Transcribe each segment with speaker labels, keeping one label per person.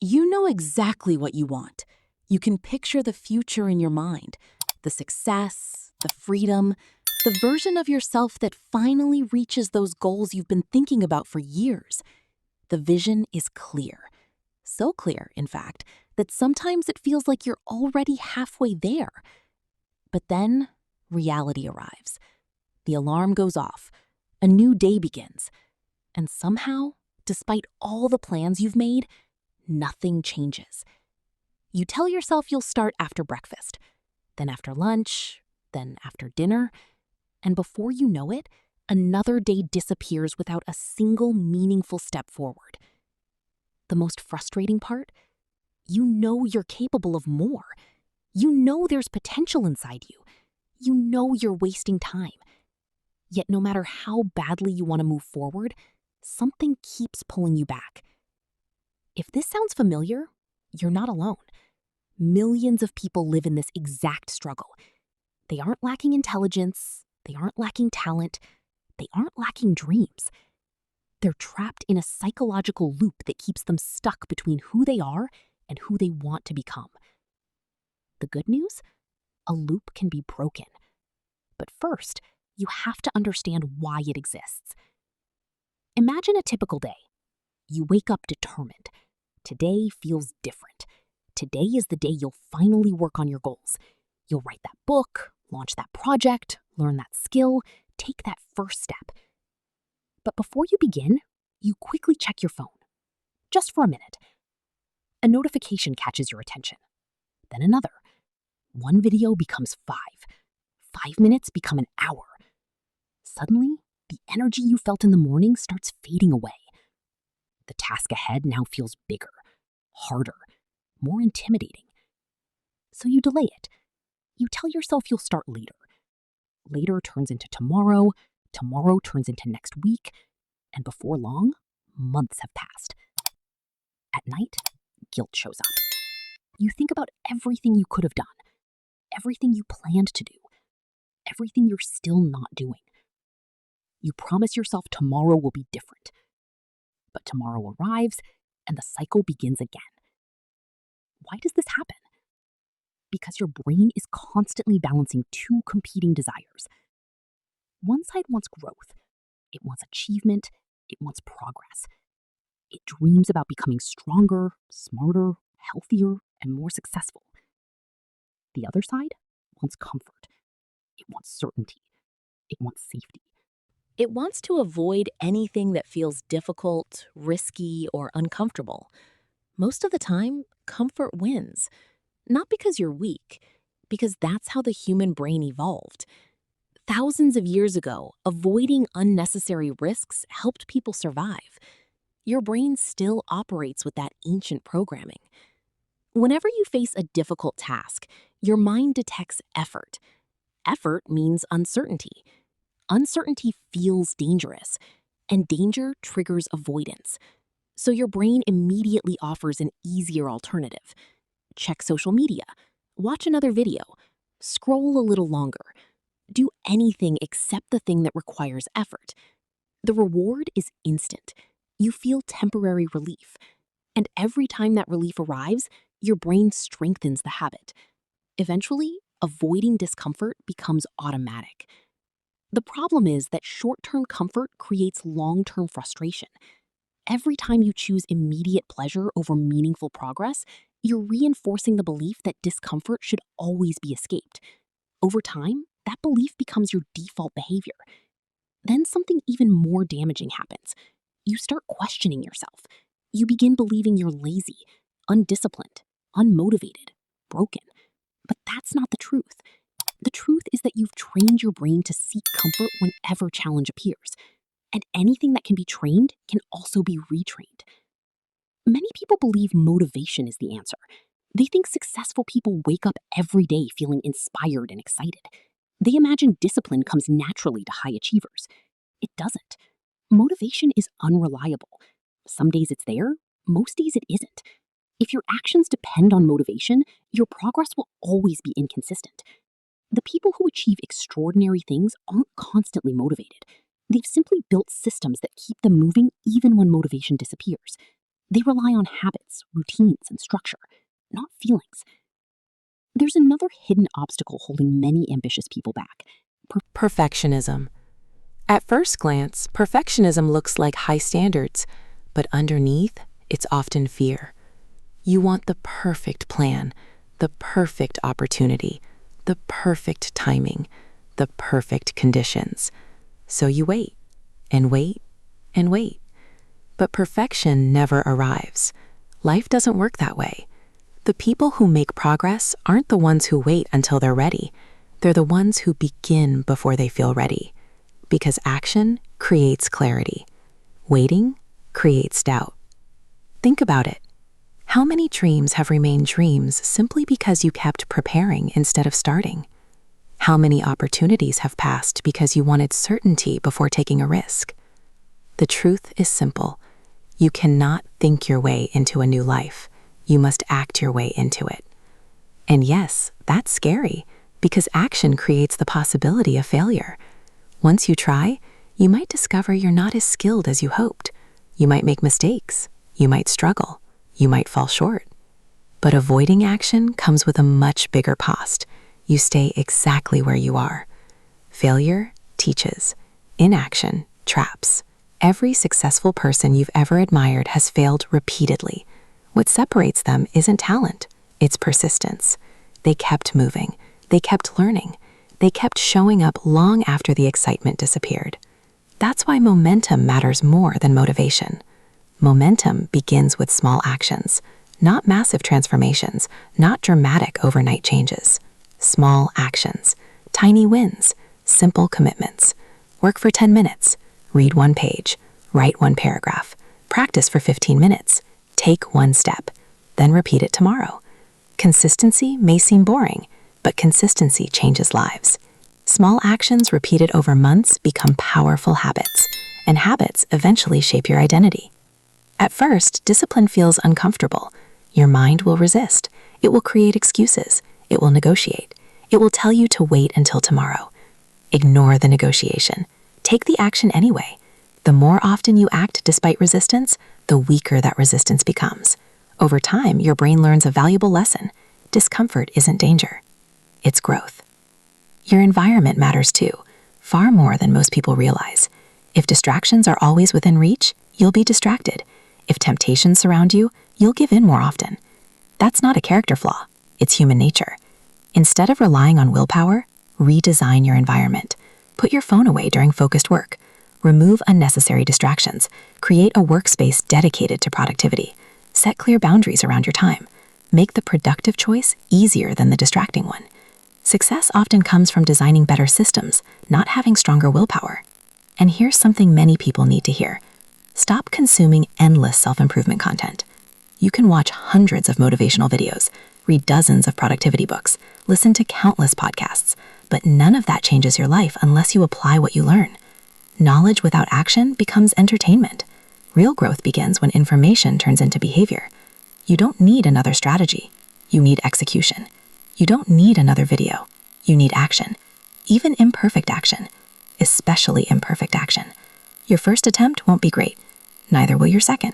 Speaker 1: You know exactly what you want. You can picture the future in your mind, the success, the freedom, the version of yourself that finally reaches those goals you've been thinking about for years. The vision is clear. So clear, in fact, that sometimes it feels like you're already halfway there. But then reality arrives. The alarm goes off. A new day begins. And somehow, despite all the plans you've made, nothing changes. You tell yourself you'll start after breakfast, then after lunch, then after dinner, and before you know it, another day disappears without a single meaningful step forward. The most frustrating part? You know you're capable of more. You know there's potential inside you. You know you're wasting time. Yet no matter how badly you want to move forward, something keeps pulling you back. If this sounds familiar, you're not alone. Millions of people live in this exact struggle. They aren't lacking intelligence, they aren't lacking talent, they aren't lacking dreams. They're trapped in a psychological loop that keeps them stuck between who they are and who they want to become. The good news? A loop can be broken. But first, you have to understand why it exists. Imagine a typical day. You wake up determined. Today feels different. Today is the day you'll finally work on your goals. You'll write that book, launch that project, learn that skill, take that first step. But before you begin, you quickly check your phone. Just for a minute. A notification catches your attention. Then another. One video becomes 5. 5 minutes become an hour. Suddenly, the energy you felt in the morning starts fading away. The task ahead now feels bigger, harder, more intimidating. So you delay it. You tell yourself you'll start later. Later turns into tomorrow, tomorrow turns into next week, and before long, months have passed. At night, guilt shows up. You think about everything you could have done, everything you planned to do, everything you're still not doing. You promise yourself tomorrow will be different. But tomorrow arrives, and the cycle begins again. Why does this happen? Because your brain is constantly balancing two competing desires. One side wants growth. It wants achievement. It wants progress. It dreams about becoming stronger, smarter, healthier, and more successful. The other side wants comfort. It wants certainty. It wants safety. It wants to avoid anything that feels difficult, risky, or uncomfortable. Most of the time, comfort wins. Not because you're weak, because that's how the human brain evolved. Thousands of years ago, avoiding unnecessary risks helped people survive. Your brain still operates with that ancient programming. Whenever you face a difficult task, your mind detects effort. Effort means uncertainty. Uncertainty feels dangerous, and danger triggers avoidance. So your brain immediately offers an easier alternative. Check social media, watch another video, scroll a little longer. Do anything except the thing that requires effort. The reward is instant. You feel temporary relief. And every time that relief arrives, your brain strengthens the habit. Eventually, avoiding discomfort becomes automatic. The problem is that short-term comfort creates long-term frustration. Every time you choose immediate pleasure over meaningful progress, you're reinforcing the belief that discomfort should always be escaped. Over time, that belief becomes your default behavior. Then something even more damaging happens. You start questioning yourself. You begin believing you're lazy, undisciplined, unmotivated, broken. But that's not the truth. The truth is that you've trained your brain to seek comfort whenever challenge appears. And anything that can be trained can also be retrained. Many people believe motivation is the answer. They think successful people wake up every day feeling inspired and excited. They imagine discipline comes naturally to high achievers. It doesn't. Motivation is unreliable. Some days it's there, most days it isn't. If your actions depend on motivation, your progress will always be inconsistent. The people who achieve extraordinary things aren't constantly motivated. They've simply built systems that keep them moving even when motivation disappears. They rely on habits,
Speaker 2: habits, routines, and structure, not feelings. There's another hidden obstacle holding many ambitious people back.
Speaker 3: Perfectionism. At first glance, perfectionism looks like high standards, but underneath, it's often fear. You want the perfect plan, the perfect opportunity, the perfect timing, the perfect conditions. So you wait, and wait, and wait. But perfection never arrives. Life doesn't work that way. The people who make progress aren't the ones who wait until they're ready. They're the ones who begin before they feel ready. Because action creates clarity. Waiting creates doubt. Think about it. How many dreams have remained dreams simply because you kept preparing instead of starting? How many opportunities have passed because you wanted certainty before taking a risk? The truth is simple. You cannot think your way into a new life. You must act your way into it. And yes, that's scary, because action creates the possibility of failure. Once you try, you might discover you're not as skilled as you hoped. You might make mistakes. You might struggle. You might fall short. But avoiding action comes with a much bigger cost. You stay exactly where you are. Failure teaches. Inaction traps. Every successful person you've ever admired has failed repeatedly. What separates them isn't talent, it's persistence. They kept moving. They kept learning. They kept showing up long after the excitement disappeared. That's why momentum matters more than motivation. Momentum begins with small actions, not massive transformations, not dramatic overnight changes. Small actions, tiny wins, simple commitments. Work for 10 minutes, read 1 page, write 1 paragraph, practice for 15 minutes, take 1 step, then repeat it tomorrow. Consistency may seem boring, but consistency changes lives. Small actions repeated over months become powerful habits, and habits eventually shape your identity. At first, discipline feels uncomfortable. Your mind will resist. It will create excuses. It will negotiate. It will tell you to wait until tomorrow. Ignore the negotiation. Take the action anyway. The more often you act despite resistance, the weaker that resistance becomes. Over time, your brain learns a valuable lesson. Discomfort isn't danger. It's growth. Your environment matters too, far more than most people realize. If distractions are always within reach, you'll be distracted. If temptations surround you, you'll give in more often. That's not a character flaw. It's human nature. Instead of relying on willpower, redesign your environment. Put your phone away during focused work. Remove unnecessary distractions. Create a workspace dedicated to productivity. Set clear boundaries around your time. Make the productive choice easier than the distracting one. Success often comes from designing better systems, not having stronger willpower. And here's something many people need to hear. Stop consuming endless self-improvement content. You can watch hundreds of motivational videos, read dozens of productivity books, listen to countless podcasts, but none of that changes your life unless you apply what you learn. Knowledge without action becomes entertainment. Real growth begins when information turns into behavior. You don't need another strategy. You need execution. You don't need another video. You need action. Even imperfect action. Especially imperfect action. Your first attempt won't be great. Neither will your second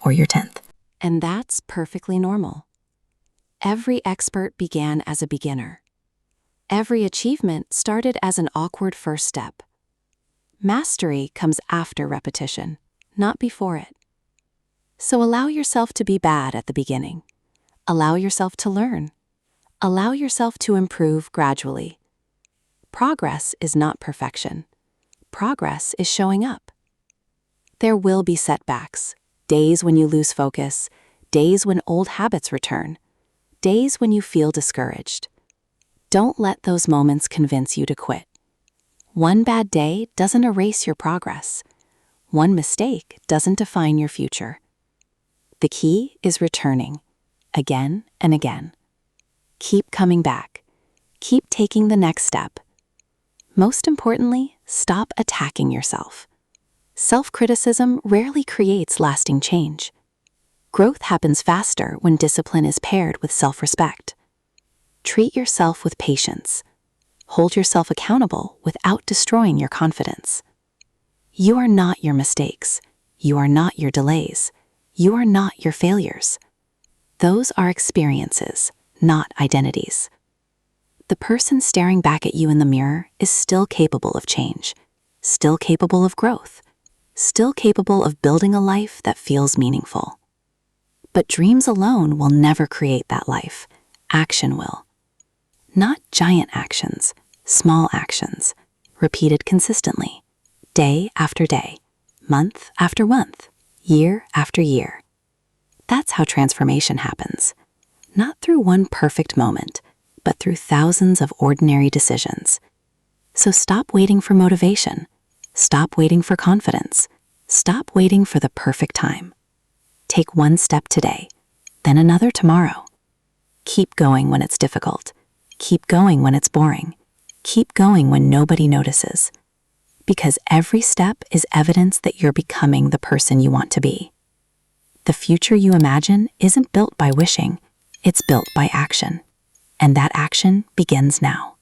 Speaker 3: or your 10th.
Speaker 1: And that's perfectly normal. Every expert began as a beginner. Every achievement started as an awkward first step. Mastery comes after repetition, not before it. So allow yourself to be bad at the beginning. Allow yourself to learn. Allow yourself to improve gradually. Progress is not perfection. Progress is showing up. There will be setbacks, days when you lose focus, days when old habits return, days when you feel discouraged. Don't let those moments convince you to quit. One bad day doesn't erase your progress. One mistake doesn't define your future. The key is returning, again and again. Keep coming back. Keep taking the next step. Most importantly, stop attacking yourself. Self-criticism rarely creates lasting change. Growth happens faster when discipline is paired with self-respect. Treat yourself with patience. Hold yourself accountable without destroying your confidence. You are not your mistakes. You are not your delays. You are not your failures. Those are experiences, not identities. The person staring back at you in the mirror is still capable of change, still capable of growth, still capable of building a life that feels meaningful. But dreams alone will never create that life. Action will. Not giant actions, small actions, repeated consistently, day after day, month after month, year after year. That's how transformation happens. Not through one perfect moment, but through thousands of ordinary decisions. So stop waiting for motivation. Stop waiting for confidence. Stop waiting for the perfect time. Take one step today, then another tomorrow. Keep going when it's difficult. Keep going when it's boring. Keep going when nobody notices. Because every step is evidence that you're becoming the person you want to be. The future you imagine isn't built by wishing, it's built by action. And that action begins now.